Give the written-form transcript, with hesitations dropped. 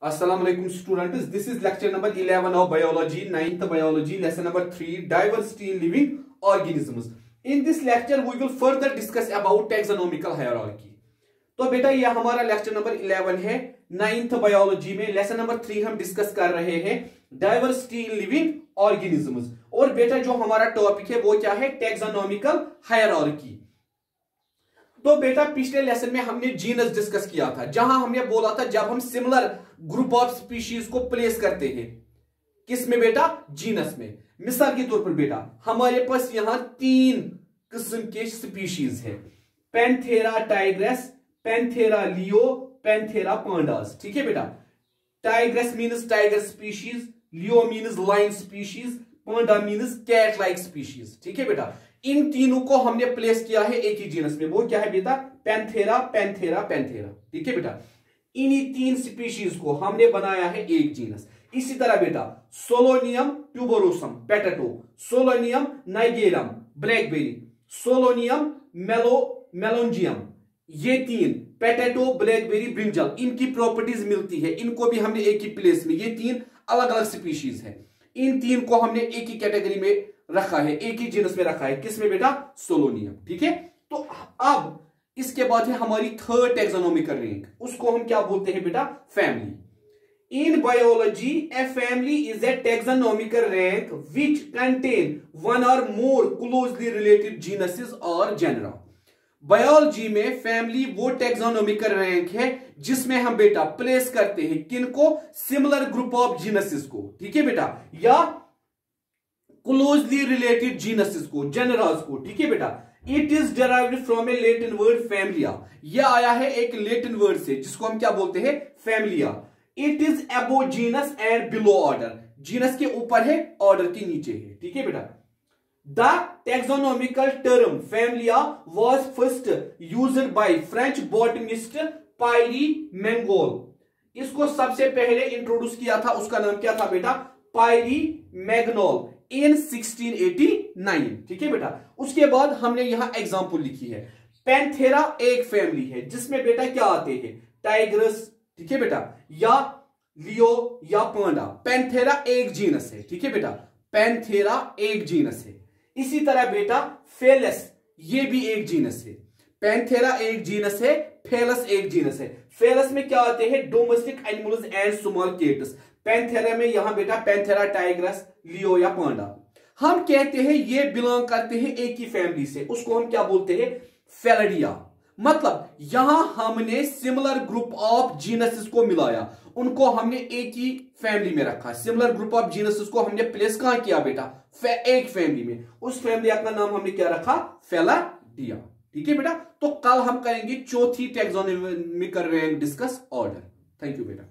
Assalamu alaikum students, this is lecture number 11 of biology, 9th biology, lesson number 3, diversity in living organisms. In this lecture we will further discuss about taxonomical hierarchy. तो बेटा ये हमारा lecture number 11 है 9th biology में। Lesson number 3 हम discuss कर रहे हैं डाइवर्सिटी इन लिविंग ऑर्गेनिजम्स। और बेटा जो हमारा टॉपिक है वो क्या है, टैक्सोनॉमिकल हायरार्की। तो बेटा पिछले लेसन में हमने जीनस डिस्कस किया था, जहां हमने बोला था जब हम सिमिलर ग्रुप ऑफ स्पीशीज को प्लेस करते हैं किस में बेटा, जीनस में। मिसाल के तौर पर बेटा हमारे पास यहां 3 किस्म के स्पीशीज है, Panthera tigress, Panthera leo, Panthera pandas. ठीक है बेटा, टाइग्रेस मीन्स टाइगर स्पीशीज, लियो मीन्स लायन स्पीशीज, पांडा मीन्स कैट लाइक स्पीशीज। ठीक है बेटा, इन तीनों को हमने प्लेस किया है एक ही जीनस में। वो क्या है बेटा, पैंथेरा पैंथेरा पैंथेरा। ठीक है बेटा, इन्हीं 3 स्पीशीज को हमने बनाया है एक जीनस। इसी तरह बेटा सोलोनियम ट्यूबरोसम पोटैटो, सोलोनियम नाइगेरम ब्लैकबेरी, सोलोनियम मेलोंजियम, ये 3 पोटैटो ब्लैकबेरी ब्रिंजल, इनकी प्रॉपर्टीज मिलती है। इनको भी हमने एक ही प्लेस में, ये 3 अलग अलग स्पीशीज है। इन 3 को हमने एक ही कैटेगरी में रखा है, एक ही जीनस में रखा है। किसमें बेटा, सोलोनियम। ठीक है, तो अब इसके बाद है हमारी 3rd टैक्सोनॉमिकल रैंक, उसको हम क्या बोलते हैं बेटा, family. In biology a family is a taxonomical rank which contain one और मोर क्लोजली रिलेटेड जीनसेस और जेनरा। बायोलॉजी में फैमिली वो टैक्सोनॉमिकल रैंक है जिसमें हम बेटा प्लेस करते हैं किनको, सिमिलर ग्रुप ऑफ जीनसेस को। ठीक है बेटा, या क्लोजली रिलेटेड जीनसेस को, जेनरास को। ठीक है बेटा, it is derived from A Latin word Familia. यह आया है एक लैटिन वर्ड से जिसको हम क्या बोलते हैं, Familia. It is above genus and below order, genus के ऊपर है, ऑर्डर के नीचे है। ठीक है बेटा, the taxonomical term familia was first used by French botanist Pierre Magnol। इसको सबसे पहले इंट्रोड्यूस किया था, उसका नाम क्या था बेटा, Pierre Magnol in 1689। ठीक है बेटा, उसके बाद हमने यहां एग्जांपल लिखी है। पैंथेरा एक फैमिली है जिसमें बेटा क्या आते हैं, टाइग्रस, ठीक है बेटा, या लियो या पांडा। पैंथेरा एक जीनस है। ठीक है बेटा, पैंथेरा एक जीनस है। इसी तरह बेटा फेलस, ये भी एक जीनस है। पैंथेरा एक जीनस है, फेलस एक जीनस है। फेलस में क्या आते हैं, domestic animals and small cats. Panthera में यहां बेटा पैंथेरा टाइग्रस, लियो या पांडा। हम कहते हैं ये बिलोंग करते हैं एक ही फैमिली से, उसको हम क्या बोलते हैं, फेलिडिया। मतलब यहां हमने सिमिलर ग्रुप ऑफ जीनसेस को मिलाया, उनको हमने एक ही फैमिली में रखा। सिमिलर ग्रुप ऑफ जीनसेस को हमने प्लेस कहां किया बेटा, एक फैमिली में। उस फैमिली का नाम हमने क्या रखा, फेलिडिया। ठीक है बेटा, तो कल हम करेंगे 4थी taxonomical rank discuss order. Thank you बेटा।